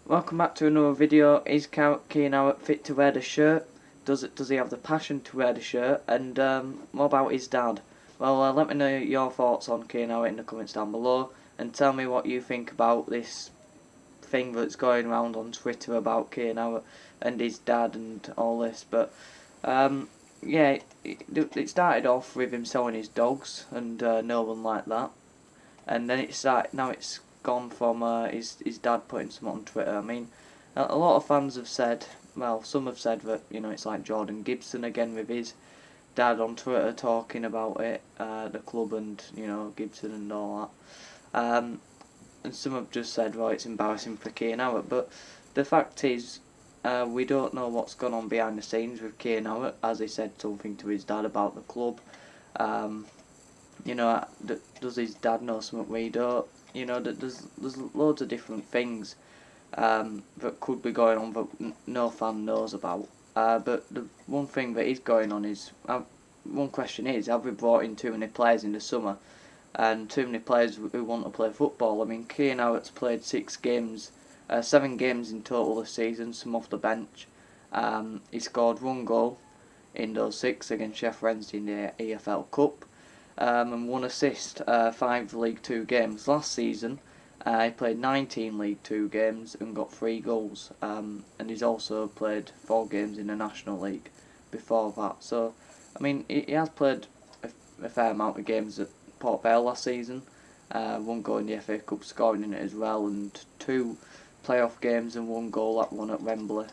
Welcome back to another video. Is Kian Harratt fit to wear the shirt? Does he have the passion to wear the shirt? And what about his dad? Well, let me know your thoughts on Kian Harratt in the comments down below, and tell me what you think about this thing that's going around on Twitter about Kian Harratt and his dad and all this. But yeah, it started off with him selling his dogs, and no one liked that. And then now it's gone from his dad putting something on Twitter. I mean, a lot of fans have said, well, some have said that it's like Jordan Gibson again with his dad on Twitter talking about it, the club and Gibson and all that. And some have just said, well, it's embarrassing for Kian Harratt. But the fact is, we don't know what's gone on behind the scenes with Kian Harratt, as he said something to his dad about the club. Does his dad know something we don't? There's loads of different things that could be going on that no fan knows about. But the one thing that is going on is, one question is, have we brought in too many players in the summer? And too many players who want to play football. I mean, Kian Harratt's played 7 games in total this season, some off the bench. He scored 1 goal in those 6 against Sheffield Wednesday in the EFL Cup. And 1 assist, 5 League 2 games. Last season, he played 19 League 2 games and got 3 goals. And he's also played 4 games in the National League before that. So, I mean, he has played a fair amount of games at Port Vale last season. 1 goal in the FA Cup, scoring in it as well, and 2 playoff games and 1 goal at one at Wembley.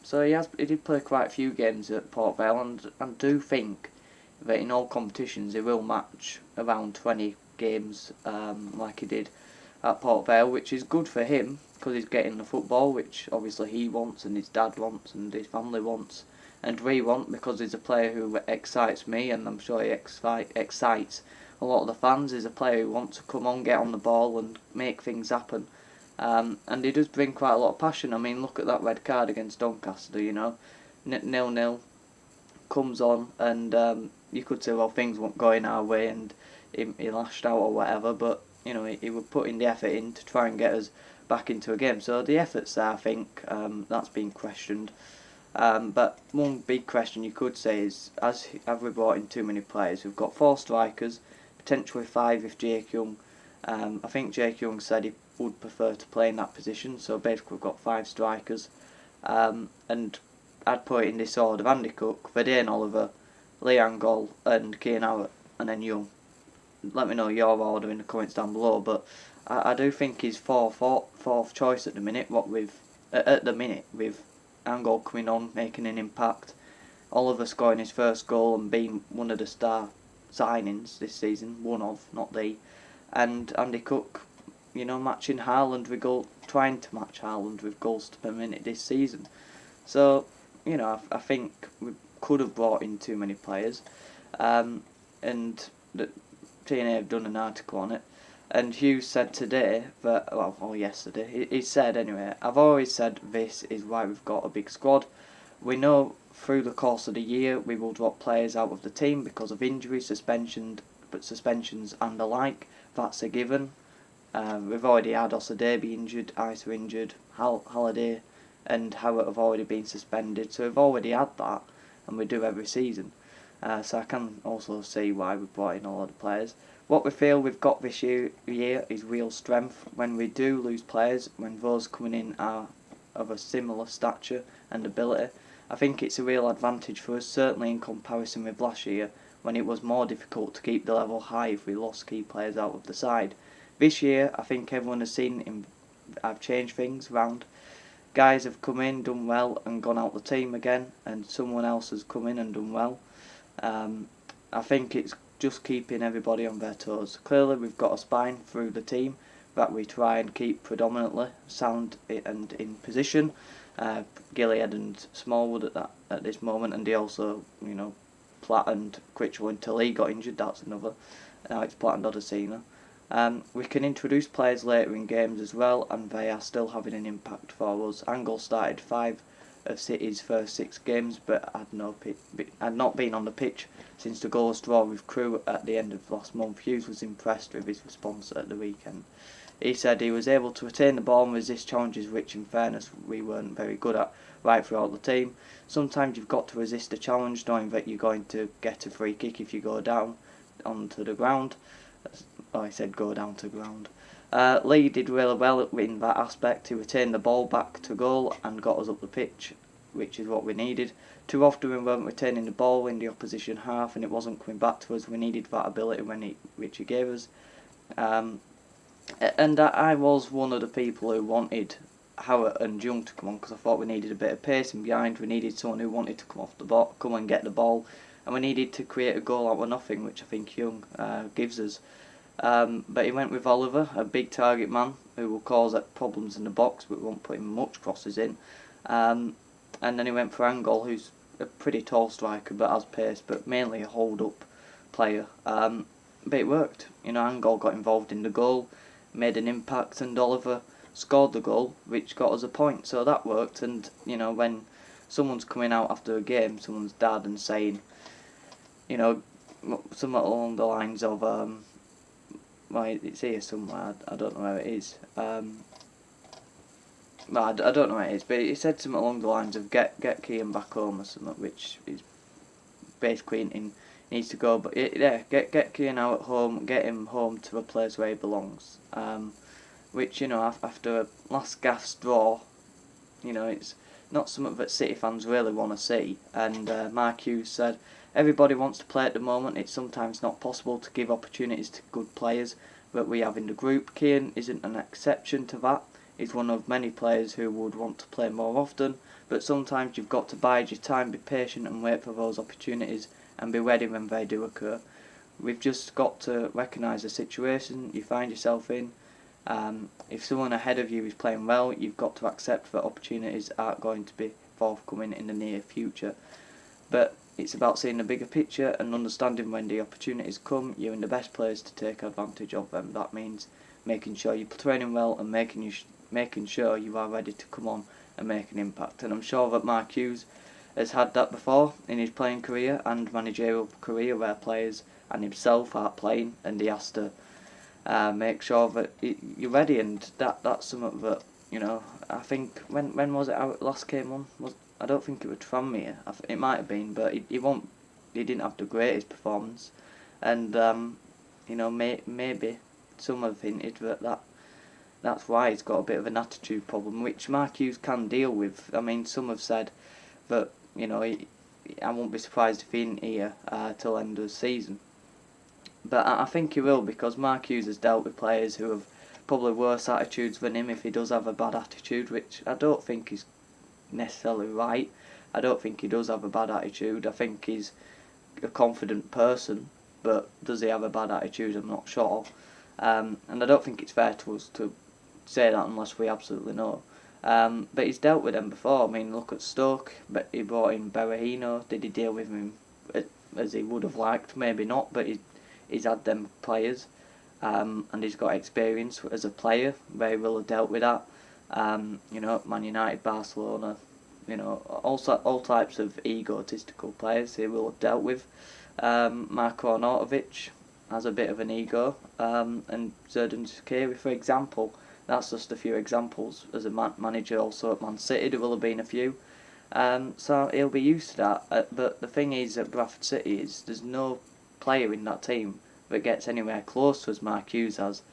So he did play quite a few games at Port Vale, and I do think that in all competitions he will match around 20 games like he did at Port Vale, which is good for him because he's getting the football, which obviously he wants and his dad wants and his family wants and we want, because he's a player who excites me, and I'm sure he excites a lot of the fans. He's a player who wants to come on, get on the ball and make things happen, and he does bring quite a lot of passion. I mean, look at that red card against Doncaster, 0-0, comes on, and you could say, well, things weren't going our way and he lashed out or whatever, but he was putting the effort in to try and get us back into a game. So the effort's there, I think. That's been questioned. But one big question you could say is, have we brought in too many players? We've got 4 strikers, potentially 5 if Jake Young. I think Jake Young said he would prefer to play in that position, so basically we've got 5 strikers. And I'd put it in this order: Andy Cook, Verdane Oliver, Leanne Goll and Kian Harratt, and then Young. Let me know your order in the comments down below, but I do think he's fourth choice at the minute. With Angol coming on, making an impact, Oliver scoring his first goal and being one of the star signings this season, one of, not the, and Andy Cook, matching Haaland with trying to match Haaland with goals per minute this season. So, I think we could have brought in too many players, and the TNA have done an article on it, and Hughes said today that, or yesterday, he said anyway, I've always said this is why we've got a big squad. We know through the course of the year we will drop players out of the team because of injuries, suspensions and the like. That's a given. We've already had Osadebe injured, Isa injured, Halliday and Howard have already been suspended, so we've already had that, and we do every season. So I can also see why we brought in a lot of players. What we feel we've got this year is real strength. When we do lose players, when those coming in are of a similar stature and ability, I think it's a real advantage for us, certainly in comparison with last year, when it was more difficult to keep the level high if we lost key players out of the side. This year, I think everyone has seen I've changed things around. Guys have come in, done well, and gone out the team again, and someone else has come in and done well. I think it's just keeping everybody on their toes. Clearly, we've got a spine through the team that we try and keep predominantly sound and in position. Gilliard and Smallwood at this moment, and they also, Platt and Critchell until he got injured. That's another. Now it's Platt and Odesina. We can introduce players later in games as well, and they are still having an impact for us. Angol started 5 of City's first 6 games, but had not been on the pitch since the goalless draw with Crewe at the end of last month. Hughes was impressed with his response at the weekend. he said he was able to retain the ball and resist challenges, which in fairness we weren't very good at right throughout the team. Sometimes you've got to resist a challenge knowing that you're going to get a free kick if you go down onto the ground. Oh, I said go down to ground. Lee did really well in that aspect. He retained the ball back to goal and got us up the pitch, which is what we needed. Too often we weren't retaining the ball in the opposition half and it wasn't coming back to us. We needed that ability which he gave us. And I was one of the people who wanted Harratt and Jung to come on because I thought we needed a bit of pacing behind. We needed someone who wanted to come off the ball, come and get the ball, and we needed to create a goal out of nothing, which I think Jung gives us. But he went with Oliver, a big target man who will cause problems in the box but won't put him much crosses in. And then he went for Angol, who's a pretty tall striker but has pace, but mainly a hold-up player. But it worked. Angol got involved in the goal, made an impact, and Oliver scored the goal, which got us a point. So that worked. And when someone's coming out after a game, someone's dad, and saying, something along the lines of, well, it's here somewhere. I don't know where it is. I don't know where it is, but he said something along the lines of get Kian back home or something, which is basically he needs to go. But get Kian out at home, get him home to a place where he belongs. Which after a last gasp draw, it's not something that City fans really want to see. And Mark Hughes said, everybody wants to play at the moment. It's sometimes not possible to give opportunities to good players that we have in the group. Kian isn't an exception to that. He's one of many players who would want to play more often, but sometimes you've got to bide your time, be patient and wait for those opportunities and be ready when they do occur. We've just got to recognise the situation you find yourself in. If someone ahead of you is playing well, you've got to accept that opportunities aren't going to be forthcoming in the near future. But it's about seeing the bigger picture and understanding when the opportunities come, you're in the best place to take advantage of them. That means making sure you're training well and making sure you are ready to come on and make an impact. And I'm sure that Mark Hughes has had that before in his playing career and managerial career, where players and himself are playing and he has to make sure that you're ready. And that's something that I think when was it our last came on? I don't think it was Tranmere. It might have been, but he didn't have the greatest performance, and maybe some have hinted that's why he's got a bit of an attitude problem, which Mark Hughes can deal with. I mean, some have said that I won't be surprised if he isn't here till the end of the season, but I think he will, because Mark Hughes has dealt with players who have probably worse attitudes than him if he does have a bad attitude, which I don't think is necessarily right. I don't think he does have a bad attitude. I think he's a confident person, but does he have a bad attitude? I'm not sure. And I don't think it's fair to us to say that unless we absolutely know. But he's dealt with them before. I mean, look at Stoke. But he brought in Berahino. Did he deal with him as he would have liked? Maybe not, but he's had them players. And he's got experience as a player. Very well have dealt with that. Man United, Barcelona, all types of egotistical players he will have dealt with. Marko Arnautovic has a bit of an ego, and Xherdan Shaqiri, for example. That's just a few examples. As a manager also at Man City, there will have been a few. So he'll be used to that. But the thing is at Bradford City is there's no player in that team that gets anywhere close to as Mark Hughes has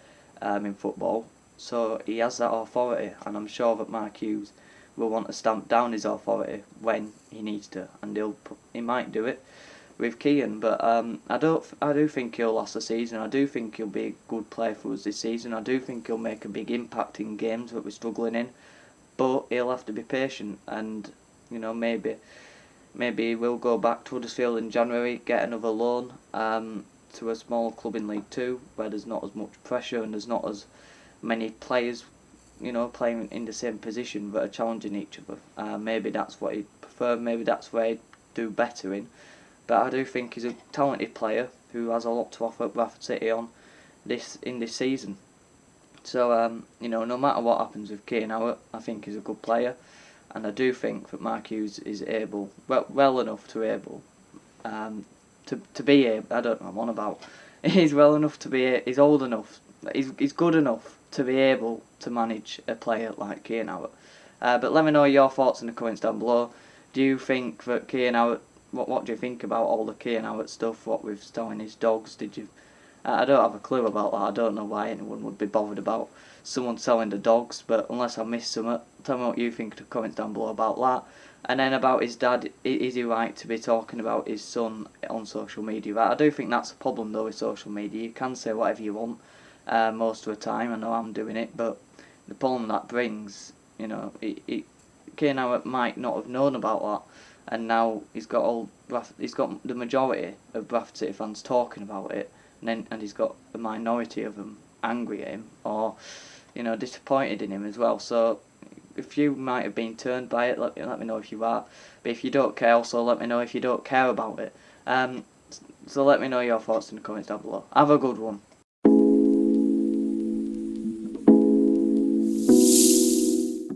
in football. So he has that authority, and I'm sure that Mark Hughes will want to stamp down his authority when he needs to, and he might do it with Kian. But I do think he'll last the season. I do think he'll be a good player for us this season. I do think he'll make a big impact in games that we're struggling in, but he'll have to be patient, and maybe we'll go back to Huddersfield in January, get another loan to a smaller club in League 2 where there's not as much pressure and there's not as many players playing in the same position that are challenging each other. Maybe that's what he'd prefer, maybe that's where he'd do better in. But I do think he's a talented player who has a lot to offer at Bradford City in this season. So no matter what happens with Kian Harratt, I think he's a good player, and I do think that Mark Hughes is able, well enough to be able. I don't know what I'm on about. He's well enough to be. He's old enough. he's good enough to be able to manage a player like Kian Harratt. But let me know your thoughts in the comments down below. Do you think that Kian Harratt, what do you think about all the Kian Harratt stuff, what with selling his dogs? Did you... I don't have a clue about that. I don't know why anyone would be bothered about someone selling the dogs, but unless I missed something, tell me what you think in the comments down below about that. And then about his dad, is he right to be talking about his son on social media? Right? I do think that's a problem though with social media. You can say whatever you want most of the time. I know I'm doing it, but the problem that brings, you know, Kian Harratt might not have known about that, and now he's got the majority of Bradford City fans talking about it, and he's got a minority of them angry at him or, you know, disappointed in him as well. So if you might have been turned by it, let me know if you are. But if you don't care, also let me know if you don't care about it. So let me know your thoughts in the comments down below. Have a good one.